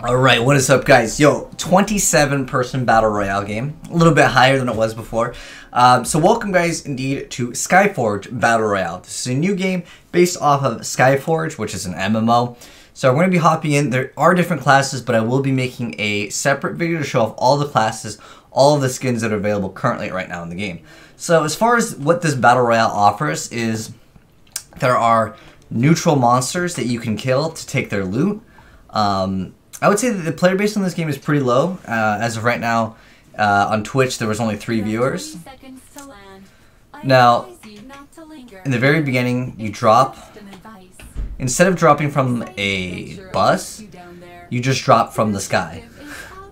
Alright, what is up guys? Yo, 27-person Battle Royale game. A little bit higher than it was before. So welcome guys indeed to SkyForge Battle Royale. This is a new game based off of SkyForge, which is an MMO. So we're going to be hopping in. There are different classes, but I will be making a separate video to show off all the classes, all of the skins that are available currently right now in the game. So as far as what this Battle Royale offers is there are neutral monsters that you can kill to take their loot. I would say that the player base on this game is pretty low. As of right now, on Twitch, there was only 3 viewers. Now, in the very beginning, you drop, instead of dropping from a bus, you just drop from the sky.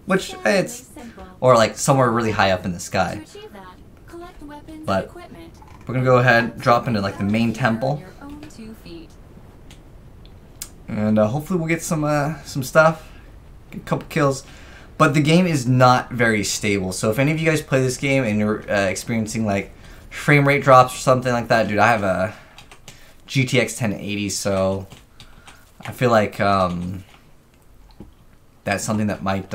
Which, it's, or like somewhere really high up in the sky. But, we're gonna go ahead, drop into like the main temple. And hopefully we'll get some stuff. Get a couple kills, but the game is not very stable. So if any of you guys play this game and you're experiencing like frame rate drops or something like that, dude, I have a GTX 1080, so I feel like that's something that might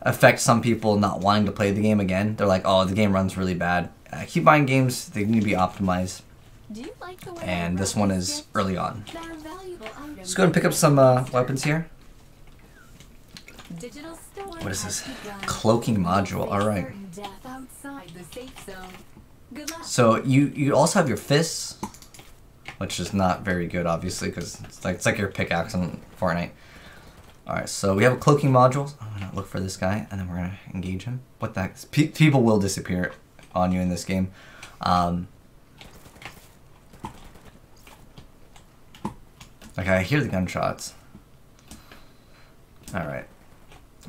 affect some people not wanting to play the game again. They're like, oh, the game runs really bad. Keep buying games, they need to be optimized. And this one is early on. Let's go and pick up some weapons here. What is this? Cloaking module. Alright. So you also have your fists, which is not very good obviously because it's like your pickaxe in Fortnite. Alright, so we have a cloaking module. I'm gonna look for this guy and then we're gonna engage him. What the heck? People will disappear on you in this game. Okay, I hear the gunshots. Alright.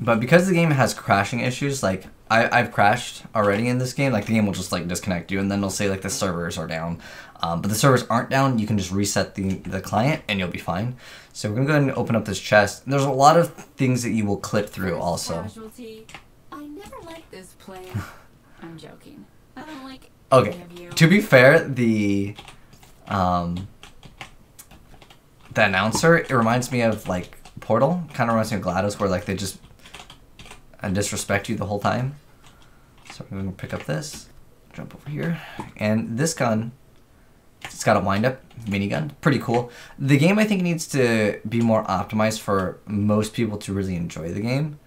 But because the game has crashing issues, like, I've crashed already in this game, like, the game will just, like, disconnect you, and then it'll say, like, the servers are down. But the servers aren't down, you can just reset the client, and you'll be fine. So we're gonna go ahead and open up this chest. There's a lot of things that you will clip through, also. I never liked this play. I'm joking. I don't like Okay, to be fair, the announcer, it reminds me of, like, Portal. Kind of reminds me of GLaDOS, where, like, they just disrespect you the whole time. So we're going to pick up this, jump over here, and this gun, it's got a wind-up minigun. Pretty cool. The game, I think, needs to be more optimized for most people to really enjoy the game.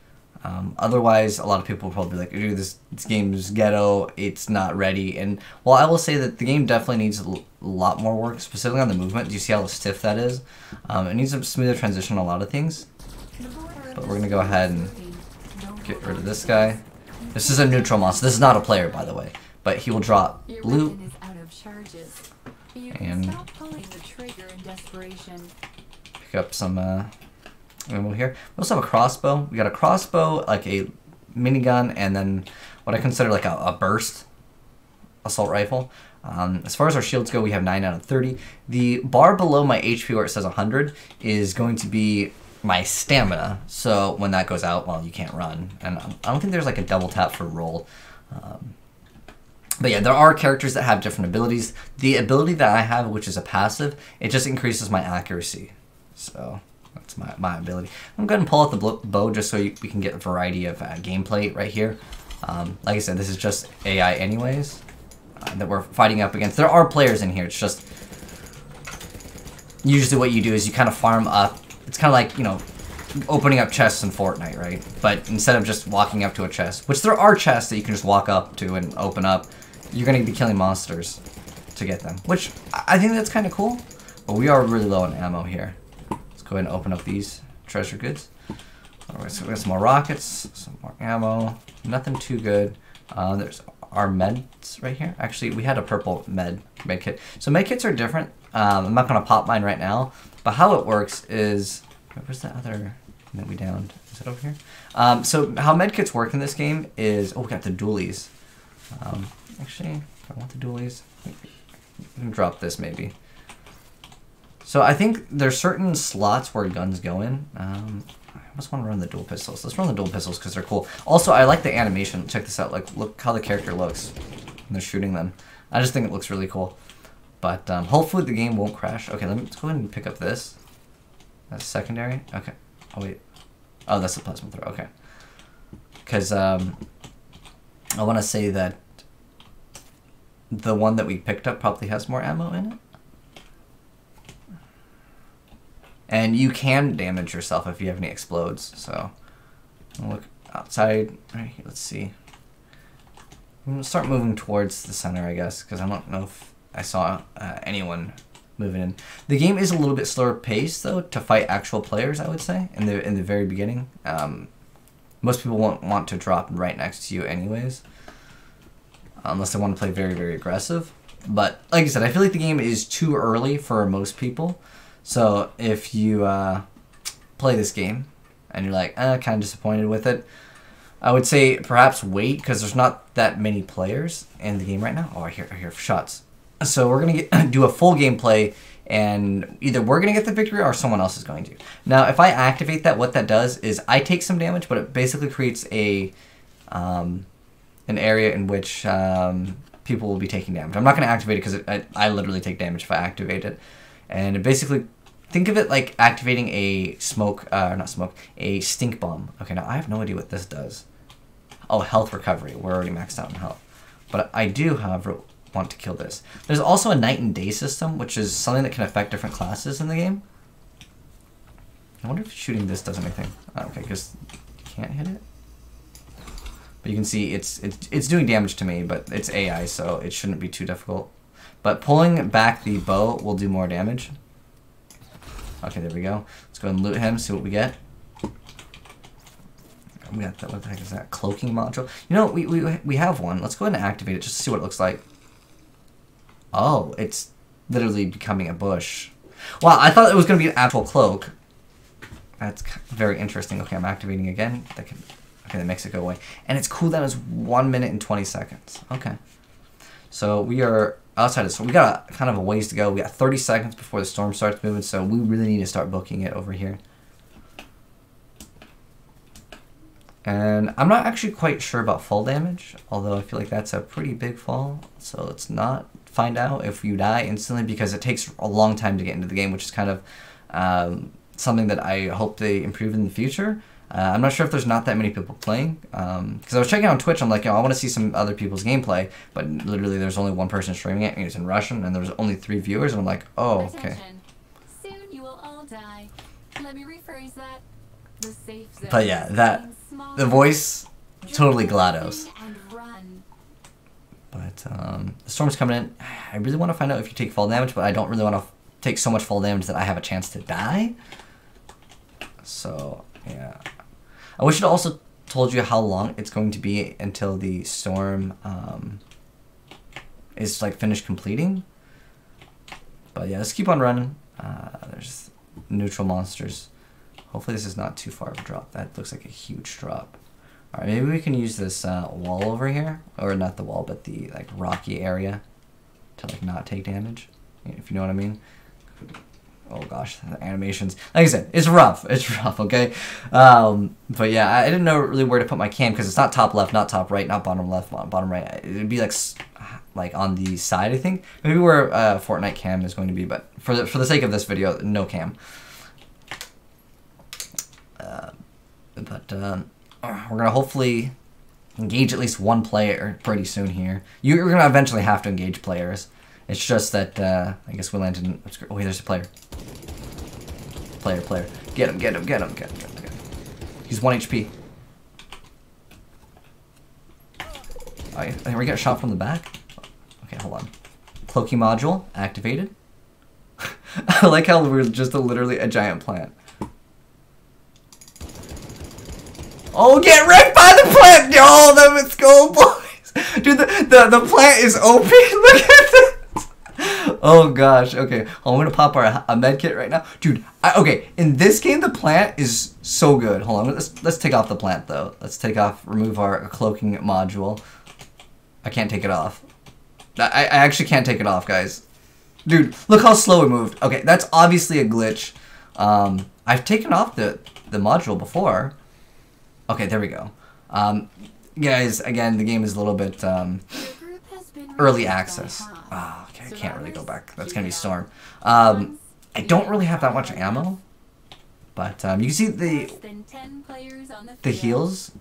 Otherwise, a lot of people will probably be like, dude, this game is ghetto, it's not ready. And while I will say that the game definitely needs a lot more work, specifically on the movement. Do you see how stiff that is? It needs a smoother transition on a lot of things. But we're going to go ahead and get rid of this guy. This is a neutral monster. This is not a player, by the way. But he will drop loot. And pick up some ammo here. We also have a crossbow. We got a crossbow, like a minigun, and then what I consider like a burst assault rifle. As far as our shields go, we have 9 out of 30. The bar below my HP where it says 100 is going to be my stamina. So when that goes out, well, you can't run. And I don't think there's like a double tap for roll. But yeah, there are characters that have different abilities. The ability that I have, which is a passive, it just increases my accuracy. So that's my ability. I'm going to pull out the bow just so we can get a variety of gameplay right here. Like I said, this is just AI anyways that we're fighting up against. There are players in here. It's just usually what you do is you kind of farm up. It's kind of like, you know, opening up chests in Fortnite, right? But instead of just walking up to a chest, which there are chests that you can just walk up to and open up, you're going to be killing monsters to get them, which I think that's kind of cool. But we are really low on ammo here. Let's go ahead and open up these treasure goods. Alright, so we got some more rockets, some more ammo. Nothing too good. There's our meds right here. Actually, we had a purple med kit. So med kits are different. I'm not going to pop mine right now. But how it works is... Where's that other thing that we downed? Is it over here? So how med kits work in this game is... Oh, we got the dualies. Actually, I want the dualies. We can drop this maybe. So I think there's certain slots where guns go in. I just want to run the dual pistols. Let's run the dual pistols because they're cool. Also, I like the animation. Check this out. Like, look how the character looks when they're shooting them. I just think it looks really cool. But hopefully the game won't crash. Okay, let's go ahead and pick up this. That's secondary. Okay. Oh wait. Oh, that's the plasma throw. Okay. Because I want to say that the one that we picked up probably has more ammo in it. And you can damage yourself if you have any explodes. So I'll look outside. Right here, let's see. I'm gonna start moving towards the center, I guess, because I don't know if I saw anyone moving in. The game is a little bit slower paced, though, to fight actual players, I would say, in the very beginning. Most people won't want to drop right next to you anyways, unless they want to play very, very aggressive. But, like I said, I feel like the game is too early for most people. So, if you play this game, and you're like, kind of disappointed with it, I would say perhaps wait, because there's not that many players in the game right now. Oh, I hear shots. So we're going to do a full gameplay, and either we're going to get the victory or someone else is going to. Now, if I activate that, what that does is I take some damage, but it basically creates an area in which people will be taking damage. I'm not going to activate it because I literally take damage if I activate it. And it basically, think of it like activating a a stink bomb. Okay, now I have no idea what this does. Oh, health recovery. We're already maxed out in health. But I do, however, want to kill this. There's also a night and day system, which is something that can affect different classes in the game. I wonder if shooting this does anything. Oh, okay, because you can't hit it. But you can see it's doing damage to me, but it's AI, so it shouldn't be too difficult. But pulling back the bow will do more damage. Okay, there we go. Let's go ahead and loot him, see what we get. We got that. What the heck is that? Cloaking module. You know, we have one. Let's go ahead and activate it just to see what it looks like. Oh, it's literally becoming a bush. Wow, I thought it was going to be an actual cloak. That's very interesting. Okay, I'm activating again. Okay, that makes it go away. And its cooldown is 1 minute and 20 seconds. Okay. So we are outside of the storm. We got kind of a ways to go. We got 30 seconds before the storm starts moving, so we really need to start booking it over here. And I'm not actually quite sure about fall damage, although I feel like that's a pretty big fall. So let's not find out if you die instantly, because it takes a long time to get into the game, which is kind of something that I hope they improve in the future. I'm not sure if there's not that many people playing, because I was checking on Twitch. I'm like, I want to see some other people's gameplay, but literally there's only one person streaming it, and it's in Russian, and there's only 3 viewers, and I'm like, oh, okay. Soon you will all die. Let me rephrase that. The safe zone. But yeah, the voice, totally GLaDOS. But the storm's coming in. I really want to find out if you take fall damage, but I don't really want to take so much fall damage that I have a chance to die. So, yeah. I wish it also told you how long it's going to be until the storm is like finished completing. But yeah, let's keep on running. There's neutral monsters. Hopefully this is not too far of a drop. That looks like a huge drop. Alright, maybe we can use this wall over here. Or not the wall, but the like rocky area to like not take damage. If you know what I mean. Oh gosh, the animations. Like I said, it's rough. It's rough, okay? But yeah, I didn't know really where to put my cam because it's not top left, not top right, not bottom left, bottom right. It'd be like on the side, I think. Maybe where Fortnite cam is going to be, but for the sake of this video, no cam. We're gonna hopefully engage at least one player pretty soon here. You're gonna eventually have to engage players. It's just that I guess we landed in. Oh wait, there's a player. Player. Get him. He's 1 HP. Alright, we got shot from the back. Okay, hold on. Cloaking module activated. I like how we're just literally a giant plant. Oh, get wrecked by the plant! Yo, let's go, boys! Dude, the plant is OP. Look at this! Oh gosh, okay. I'm gonna pop a med kit right now. Dude, okay, in this game, the plant is so good. Hold on, let's take off the plant, though. Remove our cloaking module. I can't take it off. I actually can't take it off, guys. Dude, look how slow it moved. Okay, that's obviously a glitch. I've taken off the module before. Okay, there we go. Guys, again, the game is a little bit early access. Oh, okay, I can't really go back. That's gonna be storm. I don't really have that much ammo. But you can see the heals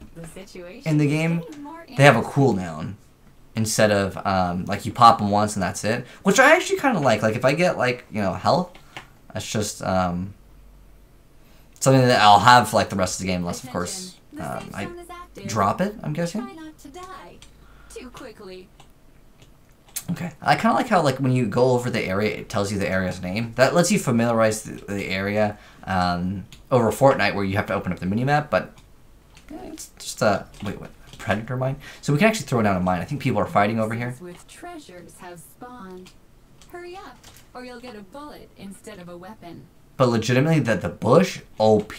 in the game. They have a cooldown instead of like you pop them once and that's it, which I actually kind of like. Like if I get like, you know, health, that's just something that I'll have like the rest of the game, unless of course I drop it, I'm guessing. Okay, I kind of like how like when you go over the area, it tells you the area's name. That lets you familiarize the area over Fortnite, where you have to open up the minimap. But it's just a what predator mine. So we can actually throw down a mine. I think people are fighting over here. With treasures have spawned. Hurry up, or you'll get a bullet instead of a weapon. But legitimately, the bush, OP.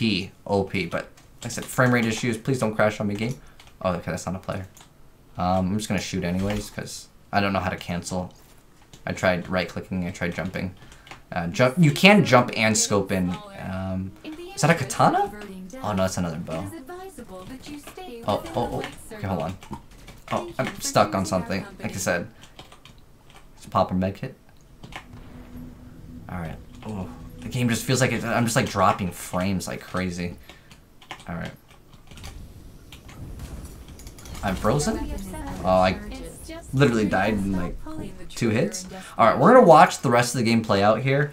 But like I said, frame rate issues. Please don't crash on me, game. Oh, okay, that's not a player. I'm just gonna shoot anyways because I don't know how to cancel. I tried right-clicking. I tried jumping. Jump. You can jump and scope in. Is that a katana? Oh no, it's another bow. Oh. Okay, hold on. Oh, I'm stuck on something. Like I said, just pop a med kit. All right. Oh, the game just feels like I'm just like dropping frames like crazy. All right. I'm frozen. Oh, I literally died in like 2 hits. Alright, we're gonna watch the rest of the game play out here.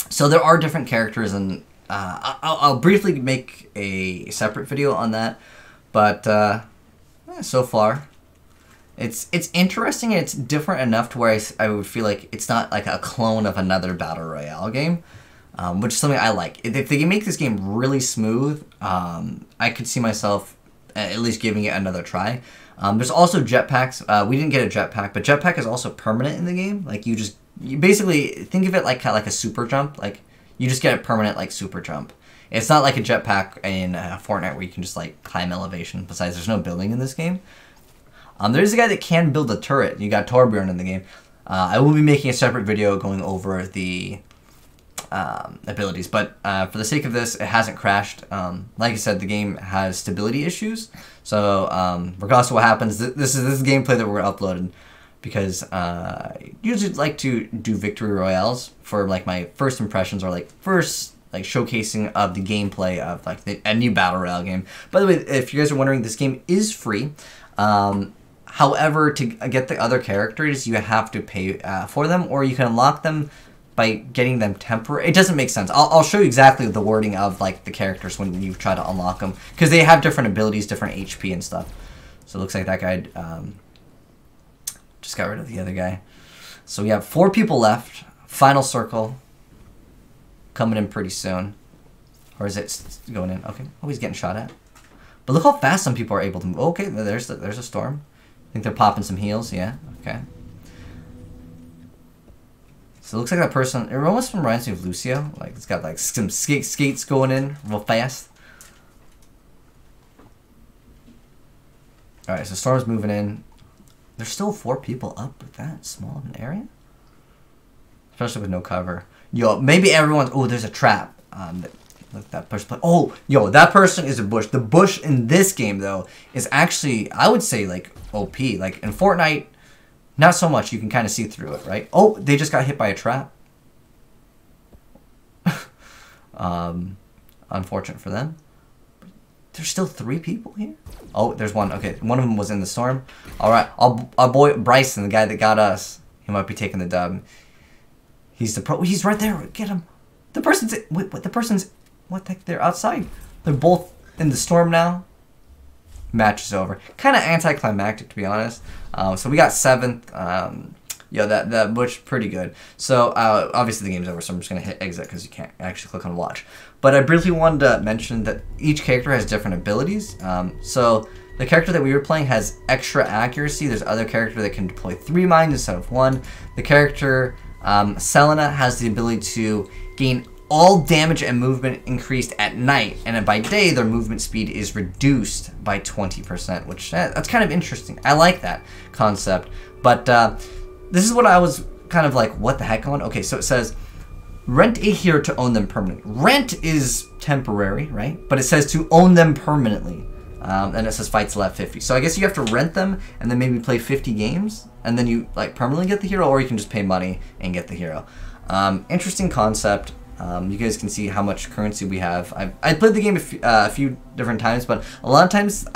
So there are different characters, and I'll briefly make a separate video on that. But so far, it's interesting and it's different enough to where I would feel like it's not like a clone of another Battle Royale game. Which is something I like. If they can make this game really smooth, I could see myself at least giving it another try. There's also jetpacks. We didn't get a jetpack, but jetpack is also permanent in the game. Like you basically think of it like kind of like a super jump. Like you just get a permanent like super jump. It's not like a jetpack in Fortnite where you can just like climb elevation. Besides, there's no building in this game. There's a guy that can build a turret. You got Torbjorn in the game. I will be making a separate video going over the abilities, but for the sake of this, it hasn't crashed. Like I said, the game has stability issues, so regardless of what happens, this is gameplay that we're uploading because I usually like to do victory royales for like my first impressions or like first like showcasing of the gameplay of like a new battle royale game. By the way, if you guys are wondering, this game is free. However, to get the other characters, you have to pay for them, or you can unlock them by getting them temporary. It doesn't make sense. I'll show you exactly the wording of like the characters when you try to unlock them, because they have different abilities, different HP and stuff. So it looks like that guy just got rid of the other guy. So we have 4 people left. Final circle coming in pretty soon, or is it going in? Okay. Oh, he's getting shot at. But look how fast some people are able to move. Okay, there's a storm. I think they're popping some heals. Yeah. Okay. So it looks like that person, it almost reminds me of Lucio. Like, it's got like some skates going in real fast. Alright, so Storm's moving in. There's still 4 people up with that small of an area? Especially with no cover. Yo, maybe everyone's, oh, there's a trap. That person, oh, yo, that person is a bush. The bush in this game, though, is actually, I would say, like, OP. Like, in Fortnite, not so much. You can kind of see through it, right? Oh, they just got hit by a trap. Unfortunate for them. There's still 3 people here? Oh, there's one. Okay, one of them was in the storm. All right, our boy Bryson, the guy that got us, he might be taking the dub. He's the pro. He's right there. Get him. The person's... Wait, what? The person's... What the heck? They're outside. They're both in the storm now. Match is over. Kind of anticlimactic, to be honest. So we got 7th. Yeah, that bush, pretty good. So obviously the game's over, so I'm just going to hit exit because you can't actually click on watch. But I briefly wanted to mention that each character has different abilities. So the character that we were playing has extra accuracy. There's other character that can deploy 3 mines instead of 1. The character Selena has the ability to gain all damage and movement increased at night, and then by day their movement speed is reduced by 20%, which that's kind of interesting. I like that concept. But this is what I was kind of like, what the heck on? Okay, so it says rent a hero to own them permanently. Rent is temporary, right? But it says to own them permanently. And it says fights left 50. So I guess you have to rent them and then maybe play 50 games and then you like permanently get the hero, or you can just pay money and get the hero. Interesting concept. You guys can see how much currency we have. I played the game a few different times, but a lot of times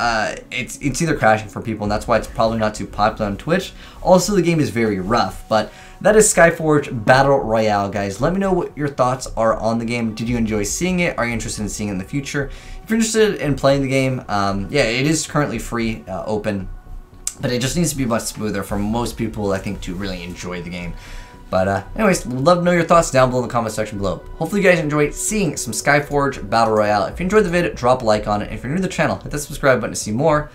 it's either crashing for people, and that's why it's probably not too popular on Twitch. Also, the game is very rough, but that is SkyForge Battle Royale, guys. Let me know what your thoughts are on the game. Did you enjoy seeing it? Are you interested in seeing it in the future? If you're interested in playing the game, yeah, it is currently free, open, but it just needs to be much smoother for most people, I think, to really enjoy the game. But anyways, would love to know your thoughts down below in the comment section below. Hopefully you guys enjoyed seeing some SkyForge Battle Royale. If you enjoyed the video, drop a like on it. If you're new to the channel, hit that subscribe button to see more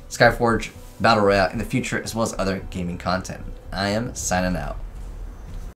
SkyForge Battle Royale in the future, as well as other gaming content. I am signing out.